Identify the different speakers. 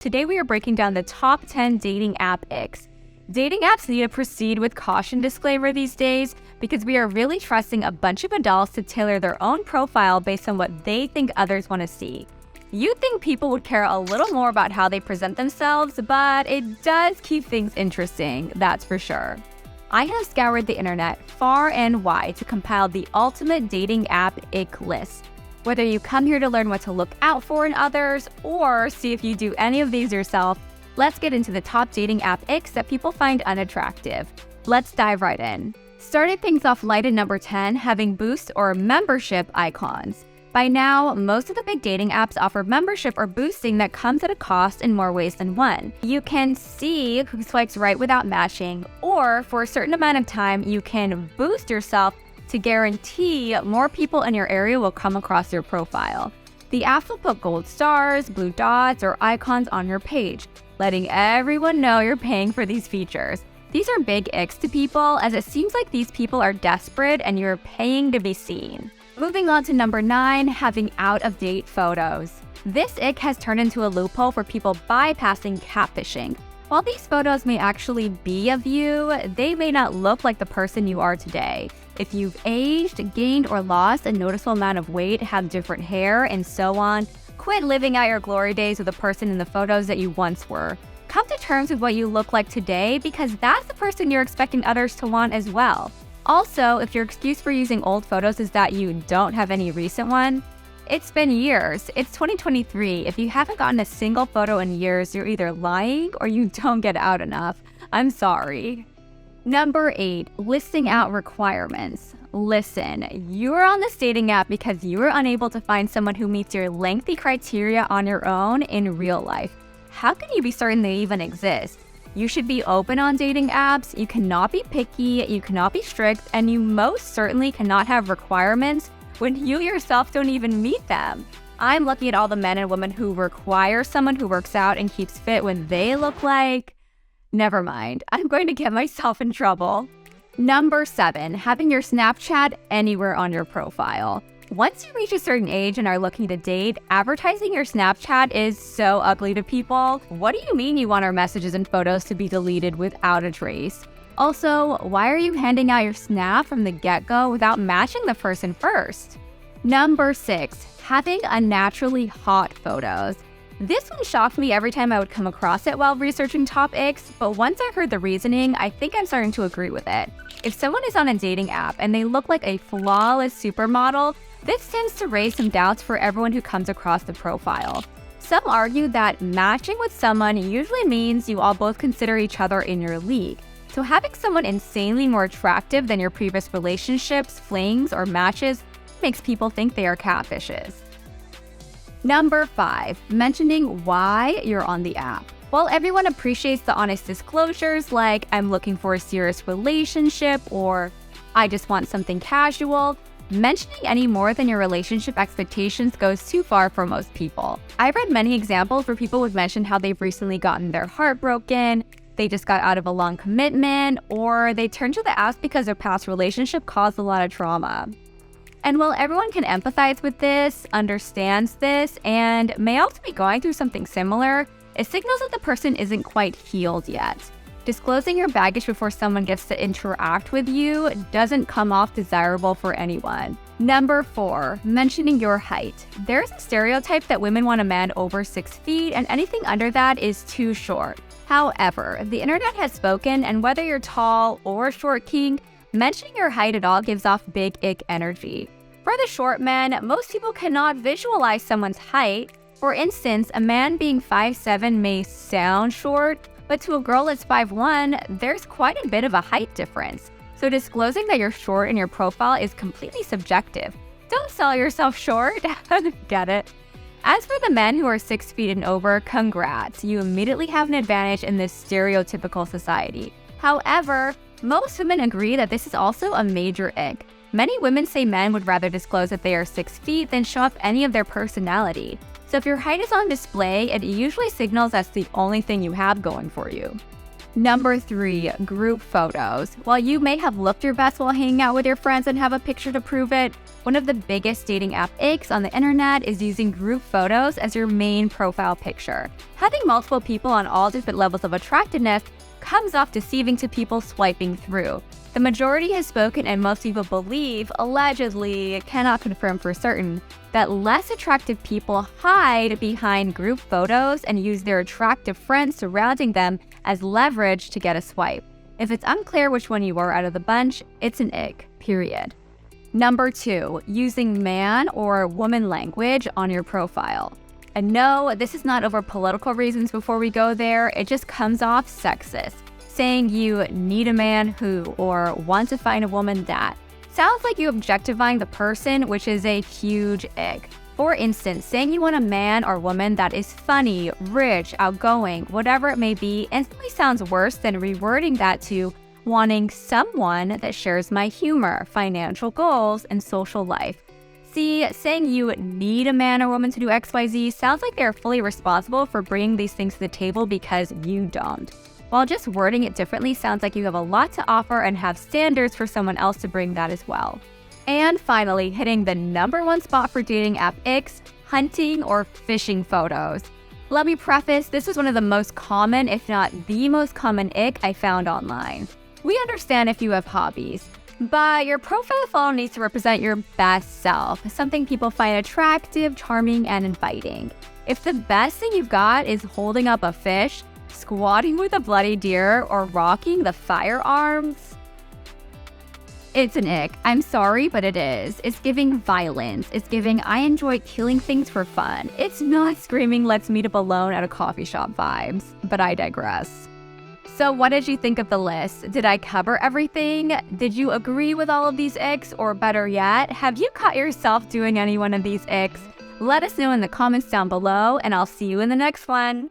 Speaker 1: Today we are breaking down the top 10 dating app icks. Dating apps need a proceed with caution disclaimer these days because we are really trusting a bunch of adults to tailor their own profile based on what they think others want to see. You'd think people would care a little more about how they present themselves, but it does keep things interesting, that's for sure. I have scoured the internet far and wide to compile the ultimate dating app ick list. Whether you come here to learn what to look out for in others or see if you do any of these yourself, let's get into the top dating app icks that people find unattractive. Let's dive right in. Starting things off light at number 10, having boost or membership icons. By now, most of the big dating apps offer membership or boosting that comes at a cost in more ways than one. You can see who swipes right without matching, or for a certain amount of time, you can boost yourself to guarantee more people in your area will come across your profile. The app will put gold stars, blue dots, or icons on your page, letting everyone know you're paying for these features. These are big icks to people, as it seems like these people are desperate and you're paying to be seen. Moving on to number 9, having out-of-date photos. This ick has turned into a loophole for people bypassing catfishing. While these photos may actually be of you, they may not look like the person you are today. If you've aged, gained, or lost a noticeable amount of weight, have different hair, and so on, quit living out your glory days with the person in the photos that you once were. Come to terms with what you look like today because that's the person you're expecting others to want as well. Also, if your excuse for using old photos is that you don't have any recent one, it's been years. It's 2023. If you haven't gotten a single photo in years, you're either lying or you don't get out enough. I'm sorry. Number 8, listing out requirements. Listen, you are on this dating app because you were unable to find someone who meets your lengthy criteria on your own in real life. How can you be certain they even exist? You should be open on dating apps, you cannot be picky, you cannot be strict, and you most certainly cannot have requirements when you yourself don't even meet them. I'm looking at all the men and women who require someone who works out and keeps fit when they look like... Never mind, I'm going to get myself in trouble. Number 7, having your Snapchat anywhere on your profile. Once you reach a certain age and are looking to date, advertising your Snapchat is so ugly to people. What do you mean you want our messages and photos to be deleted without a trace? Also, why are you handing out your Snap from the get-go without matching the person first? Number 6, having unnaturally hot photos. This one shocked me every time I would come across it while researching top icks, but once I heard the reasoning, I think I'm starting to agree with it. If someone is on a dating app and they look like a flawless supermodel, this tends to raise some doubts for everyone who comes across the profile. Some argue that matching with someone usually means you all both consider each other in your league. So having someone insanely more attractive than your previous relationships, flings, or matches makes people think they are catfishes. Number 5, mentioning why you're on the app. While everyone appreciates the honest disclosures like I'm looking for a serious relationship or I just want something casual, mentioning any more than your relationship expectations goes too far for most people. I've read many examples where people would mention how they've recently gotten their heart broken, they just got out of a long commitment, or they turned to the apps because their past relationship caused a lot of trauma. And while everyone can empathize with this, understands this, and may also be going through something similar, it signals that the person isn't quite healed yet. Disclosing your baggage before someone gets to interact with you doesn't come off desirable for anyone. Number 4, mentioning your height. There's a stereotype that women want a man over 6 feet and anything under that is too short. However, the internet has spoken, and whether you're tall or short king, mentioning your height at all gives off big ick energy. For the short men, most people cannot visualize someone's height. For instance, a man being 5'7" may sound short, but to a girl that's 5'1", there's quite a bit of a height difference. So disclosing that you're short in your profile is completely subjective. Don't sell yourself short. Get it? As for the men who are 6 feet and over, congrats. You immediately have an advantage in this stereotypical society. However, most women agree that this is also a major ick. Many women say men would rather disclose that they are 6 feet than show off any of their personality. So if your height is on display, it usually signals that's the only thing you have going for you. Number 3, group photos. While you may have looked your best while hanging out with your friends and have a picture to prove it, one of the biggest dating app icks on the internet is using group photos as your main profile picture. Having multiple people on all different levels of attractiveness comes off deceiving to people swiping through. The majority has spoken, and most people believe, allegedly, cannot confirm for certain, that less attractive people hide behind group photos and use their attractive friends surrounding them as leverage to get a swipe. If it's unclear which one you are out of the bunch, it's an ick, period. Number 2, using man or woman language on your profile. And no, this is not over political reasons before we go there, it just comes off sexist. Saying you need a man who, or want to find a woman that. Sounds like you objectifying the person, which is a huge ick. For instance, saying you want a man or woman that is funny, rich, outgoing, whatever it may be, instantly sounds worse than rewording that to wanting someone that shares my humor, financial goals, and social life. See, saying you need a man or woman to do XYZ sounds like they're fully responsible for bringing these things to the table because you don't. While just wording it differently sounds like you have a lot to offer and have standards for someone else to bring that as well. And finally, hitting the number 1 spot for dating app icks, hunting or fishing photos. Let me preface, this was one of the most common, if not the most common ick I found online. We understand if you have hobbies, but your profile photo needs to represent your best self, something people find attractive, charming, and inviting. If the best thing you've got is holding up a fish, squatting with a bloody deer, or rocking the firearms, it's an ick. I'm sorry, but it is. It's giving violence. It's giving I enjoy killing things for fun. It's not screaming let's meet up alone at a coffee shop vibes, but I digress. So what did you think of the list? Did I cover everything? Did you agree with all of these icks? Or better yet, have you caught yourself doing any one of these icks? Let us know in the comments down below, and I'll see you in the next one.